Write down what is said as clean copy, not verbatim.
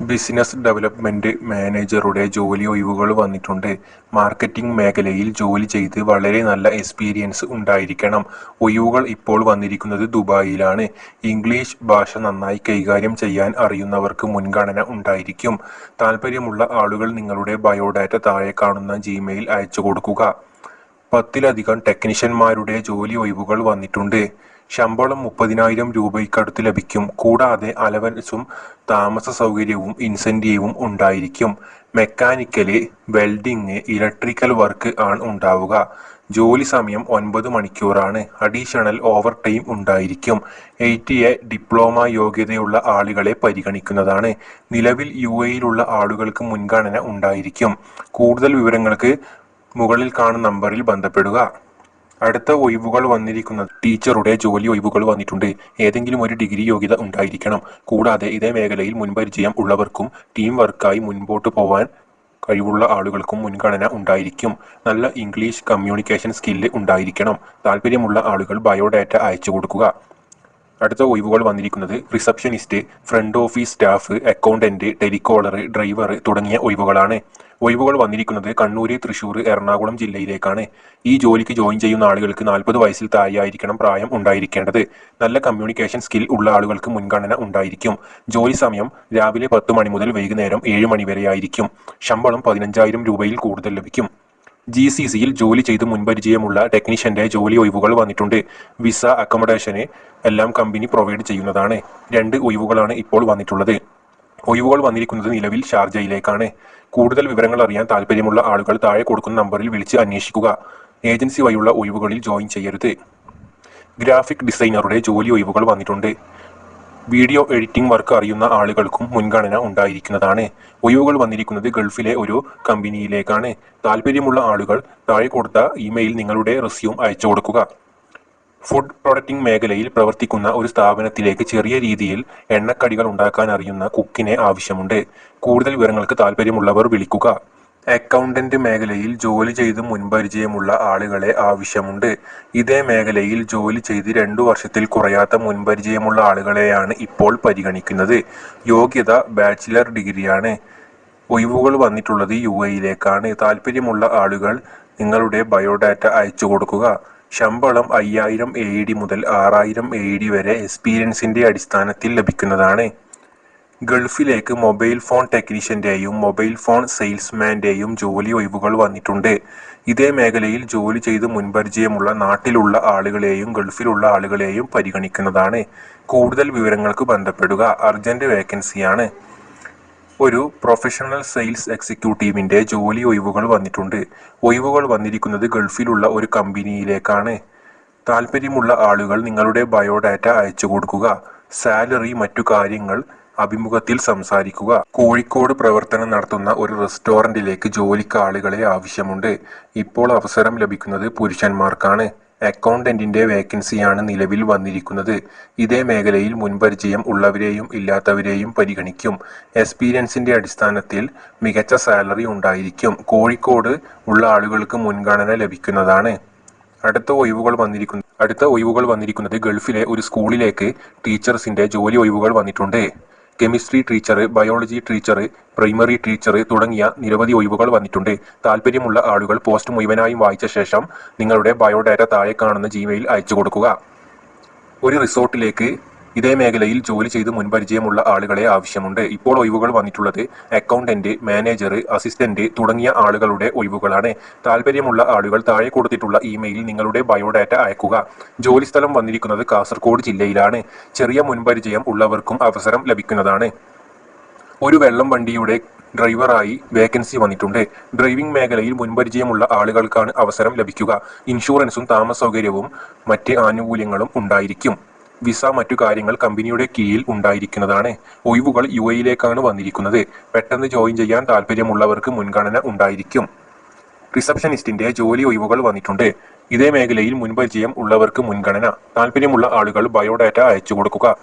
Business development മാനേജറുടെ ജോലി ഒഴിവുകൾ വന്നിട്ടുണ്ട്. മാർക്കറ്റിംഗ് മേഖലയിൽ ജോലി ചെയ്ത് വളരെ നല്ല എക്സ്പീരിയൻസ് ഉണ്ടായിരിക്കണം. ഒഴിവുകൾ ഇപ്പോൾ വന്നിരിക്കുന്നത് ദുബായിലാണ്. ഇംഗ്ലീഷ് ഭാഷ നന്നായി കൈകാര്യം ചെയ്യാൻ അറിയുന്നവർക്ക് മുൻഗണന ഉണ്ടായിരിക്കും. താൽപ്പര്യമുള്ള ആളുകൾ നിങ്ങളുടെ ബയോഡാറ്റ താഴെ കാണുന്ന ജിമെയിൽ അയച്ചു കൊടുക്കുക. 10ലധികം ടെക്നീഷ്യന്മാരുടെ ജോലി ഒഴിവുകൾ വന്നിട്ടുണ്ട്. ശമ്പളം 30,000 രൂപയ്ക്കടുത്ത് ലഭിക്കും. കൂടാതെ അലവൻസും താമസ സൗകര്യവും ഇൻസെന്റീവും ഉണ്ടായിരിക്കും. മെക്കാനിക്കല്, വെൽഡിംഗ്, ഇലക്ട്രിക്കൽ വർക്ക് ആണ് ഉണ്ടാവുക. ജോലി സമയം 9 മണിക്കൂറാണ്. അഡീഷണൽ ഓവർ ടൈം ഉണ്ടായിരിക്കും. 8A ഡിപ്ലോമ യോഗ്യതയുള്ള ആളുകളെ പരിഗണിക്കുന്നതാണ്. നിലവിൽ UAEയിലുള്ള ആളുകൾക്ക് മുൻഗണന ഉണ്ടായിരിക്കും. കൂടുതൽ വിവരങ്ങൾക്ക് മുകളിൽ കാണുന്ന നമ്പറിൽ ബന്ധപ്പെടുക. അടുത്ത ഒഴിവുകൾ വന്നിരിക്കുന്നത് ടീച്ചറുടെ ജോലി ഒഴിവുകൾ വന്നിട്ടുണ്ട്. ഏതെങ്കിലും ഒരു ഡിഗ്രി യോഗ്യത ഉണ്ടായിരിക്കണം. കൂടാതെ ഇതേ മേഖലയിൽ മുൻപരിചയം ഉള്ളവർക്കും ടീം വർക്കായി മുൻപോട്ട് പോവാൻ കഴിവുള്ള ആളുകൾക്കും മുൻഗണന ഉണ്ടായിരിക്കും. നല്ല ഇംഗ്ലീഷ് കമ്മ്യൂണിക്കേഷൻ സ്കില്ല് ഉണ്ടായിരിക്കണം. താല്പര്യമുള്ള ആളുകൾ ബയോഡാറ്റ അയച്ചു കൊടുക്കുക. അടുത്ത ഒഴിവുകൾ വന്നിരിക്കുന്നത് receptionist, front office staff, accountant, telecaller, driver തുടങ്ങിയ ഒഴിവുകളാണ്. ഒഴിവുകൾ വന്നിരിക്കുന്നത് കണ്ണൂർ, തൃശൂർ, എറണാകുളം ജില്ലയിലേക്കാണ്. ഈ ജോലിക്ക് ജോയിൻ ചെയ്യുന്ന ആളുകൾക്ക് 40 വയസ്സിൽ താഴെയായിരിക്കണം പ്രായം ഉണ്ടായിരിക്കേണ്ടത്. നല്ല കമ്മ്യൂണിക്കേഷൻ സ്കിൽ ഉള്ള ആളുകൾക്ക് മുൻഗണന ഉണ്ടായിരിക്കും. ജോലി സമയം രാവിലെ 10 മണി മുതൽ വൈകുന്നേരം 7 മണി വരെയായിരിക്കും. ശമ്പളം 15,000 രൂപയിൽ കൂടുതൽ ലഭിക്കും. GCCയിൽ ജോലി ചെയ്ത് മുൻപരിചയമുള്ള ടെക്നീഷ്യന്റെ ജോലി ഒഴിവുകൾ വന്നിട്ടുണ്ട്. വിസ, അക്കോമഡേഷന് എല്ലാം കമ്പനി പ്രൊവൈഡ് ചെയ്യുന്നതാണ്. 2 ഒഴിവുകളാണ് ഇപ്പോൾ വന്നിട്ടുള്ളത്. ഒഴിവുകൾ വന്നിരിക്കുന്നത് നിലവിൽ ഷാർജയിലേക്കാണ്. കൂടുതൽ വിവരങ്ങൾ അറിയാൻ താല്പര്യമുള്ള ആളുകൾ താഴെ കൊടുക്കുന്ന നമ്പറിൽ വിളിച്ച് അന്വേഷിക്കുക. ഏജൻസി വഴിയുള്ള ഒഴിവുകളിൽ ജോയിൻ ചെയ്യരുത്. ഗ്രാഫിക് ഡിസൈനറുടെ ജോലി ഒഴിവുകൾ വന്നിട്ടുണ്ട്. വീഡിയോ എഡിറ്റിംഗ് വർക്ക് അറിയുന്ന ആളുകൾക്കും മുൻഗണന ഉണ്ടായിരിക്കുന്നതാണ്. ഒഴിവുകൾ വന്നിരിക്കുന്നത് ഗൾഫിലെ ഒരു കമ്പനിയിലേക്കാണ്. താല്പര്യമുള്ള ആളുകൾ താഴെ കൊടുത്ത ഇമെയിൽ നിങ്ങളുടെ റെസ്യൂം അയച്ചു കൊടുക്കുക. ഫുഡ് പ്രൊഡക്റ്റിംഗ് മേഖലയിൽ പ്രവർത്തിക്കുന്ന ഒരു സ്ഥാപനത്തിലേക്ക് ചെറിയ രീതിയിൽ എണ്ണക്കടികൾ ഉണ്ടാക്കാൻ അറിയുന്ന കുക്കിനെ ആവശ്യമുണ്ട്. കൂടുതൽ വിവരങ്ങൾക്ക് താല്പര്യമുള്ളവർ വിളിക്കുക. അക്കൗണ്ടന്റ് മേഖലയിൽ ജോലി ചെയ്ത് മുൻപരിചയമുള്ള ആളുകളെ ആവശ്യമുണ്ട്. ഇതേ മേഖലയിൽ ജോലി ചെയ്ത് 2 വർഷത്തിൽ കുറയാത്ത മുൻപരിചയമുള്ള ആളുകളെയാണ് ഇപ്പോൾ പരിഗണിക്കുന്നത്. യോഗ്യത ബാച്ചിലർ ഡിഗ്രിയാണ്. ഒഴിവുകൾ വന്നിട്ടുള്ളത് UAEയിലേക്കാണ്. താല്പര്യമുള്ള ആളുകൾ നിങ്ങളുടെ ബയോഡാറ്റ അയച്ചു കൊടുക്കുക. ശമ്പളം 5,000 AED മുതൽ 6,000 AED വരെ എക്സ്പീരിയൻസിന്റെ അടിസ്ഥാനത്തിൽ ലഭിക്കുന്നതാണ്. ഗൾഫിലേക്ക് മൊബൈൽ ഫോൺ ടെക്നീഷ്യന്റെയും മൊബൈൽ ഫോൺ സെയിൽസ്മാന്റെയും ജോലി ഒഴിവുകൾ വന്നിട്ടുണ്ട്. ഇതേ മേഖലയിൽ ജോലി ചെയ്ത് മുൻപരിചയമുള്ള നാട്ടിലുള്ള ആളുകളെയും ഗൾഫിലുള്ള ആളുകളെയും പരിഗണിക്കുന്നതാണ്. കൂടുതൽ വിവരങ്ങൾക്ക് ബന്ധപ്പെടുക. അർജന്റ് വേക്കൻസിയാണ്. ഒരു പ്രൊഫഷണൽ സെയിൽസ് എക്സിക്യൂട്ടീവിന്റെ ജോലി ഒഴിവുകൾ വന്നിട്ടുണ്ട്. ഒഴിവുകൾ വന്നിരിക്കുന്നത് ഗൾഫിലുള്ള ഒരു കമ്പനിയിലേക്കാണ്. താല്പര്യമുള്ള ആളുകൾ നിങ്ങളുടെ ബയോഡാറ്റ അയച്ചു കൊടുക്കുക. സാലറി, മറ്റു കാര്യങ്ങൾ അഭിമുഖത്തിൽ സംസാരിക്കുക. കോഴിക്കോട് പ്രവർത്തനം നടത്തുന്ന ഒരു റെസ്റ്റോറന്റിലേക്ക് ജോലിക്ക് ആളുകളെ ആവശ്യമുണ്ട്. ഇപ്പോൾ അവസരം ലഭിക്കുന്നത് പുരുഷന്മാർക്കാണ്. അക്കൗണ്ടന്റിന്റെ വേക്കൻസിയാണ് നിലവിൽ വന്നിരിക്കുന്നത്. ഇതേ മേഖലയിൽ മുൻപരിചയം ഉള്ളവരെയും ഇല്ലാത്തവരെയും പരിഗണിക്കും. എക്സ്പീരിയൻസിന്റെ അടിസ്ഥാനത്തിൽ മികച്ച സാലറി ഉണ്ടായിരിക്കും. കോഴിക്കോട് ഉള്ള ആളുകൾക്ക് മുൻഗണന ലഭിക്കുന്നതാണ്. അടുത്ത ഒഴിവുകൾ വന്നിരിക്കുന്നത് ഗൾഫിലെ ഒരു സ്കൂളിലേക്ക് ടീച്ചേഴ്സിന്റെ ജോലി ഒഴിവുകൾ വന്നിട്ടുണ്ട്. Chemistry teacher, biology teacher, primary teacher തുടങ്ങിയ നിരവധി ഒഴിവുകൾ വന്നിട്ടുണ്ട്. താല്പര്യമുള്ള ആളുകൾ പോസ്റ്റ് മുഴുവനായും വായിച്ച ശേഷം നിങ്ങളുടെ ബയോഡാറ്റ താഴെ കാണുന്ന ജിമെയിൽ അയച്ചു കൊടുക്കുക. ഒരു റിസോർട്ടിലേക്ക് ഇതേ മേഖലയിൽ ജോലി ചെയ്ത് മുൻപരിചയമുള്ള ആളുകളെ ആവശ്യമുണ്ട്. ഇപ്പോൾ ഒഴിവുകൾ വന്നിട്ടുള്ളത് അക്കൗണ്ടന്റ്, മാനേജർ, അസിസ്റ്റന്റ് തുടങ്ങിയ ആളുകളുടെ ഒഴിവുകളാണ്. താല്പര്യമുള്ള ആളുകൾ താഴെ കൊടുത്തിട്ടുള്ള ഇമെയിലിൽ നിങ്ങളുടെ ബയോഡാറ്റ അയക്കുക. ജോലിസ്ഥലം വന്നിരിക്കുന്നത് കാസർഗോഡ് ജില്ലയിലാണ്. ചെറിയ മുൻപരിചയം ഉള്ളവർക്കും അവസരം ലഭിക്കുന്നതാണ്. ഒരു വെള്ളം വണ്ടിയുടെ ഡ്രൈവറായി വേക്കൻസി വന്നിട്ടുണ്ട്. ഡ്രൈവിംഗ് മേഖലയിൽ മുൻപരിചയമുള്ള ആളുകൾക്കാണ് അവസരം ലഭിക്കുക. ഇൻഷുറൻസും താമസ സൗകര്യവും മറ്റ് ആനുകൂല്യങ്ങളും ഉണ്ടായിരിക്കും. വിസ, മറ്റു കാര്യങ്ങൾ കമ്പനിയുടെ കീഴിൽ ഉണ്ടായിരിക്കുന്നതാണ്. ഒഴിവുകൾ UAEയിലേക്കാണ് വന്നിരിക്കുന്നത്. പെട്ടെന്ന് ജോയിൻ ചെയ്യാൻ താല്പര്യമുള്ളവർക്ക് മുൻഗണന ഉണ്ടായിരിക്കും. റിസപ്ഷനിസ്റ്റിന്റെ ജോലി ഒഴിവുകൾ വന്നിട്ടുണ്ട്. ഇതേ മേഖലയിൽ മുൻപരിചയം ഉള്ളവർക്ക് മുൻഗണന. താല്പര്യമുള്ള ആളുകൾ ബയോഡാറ്റ അയച്ചു കൊടുക്കുക.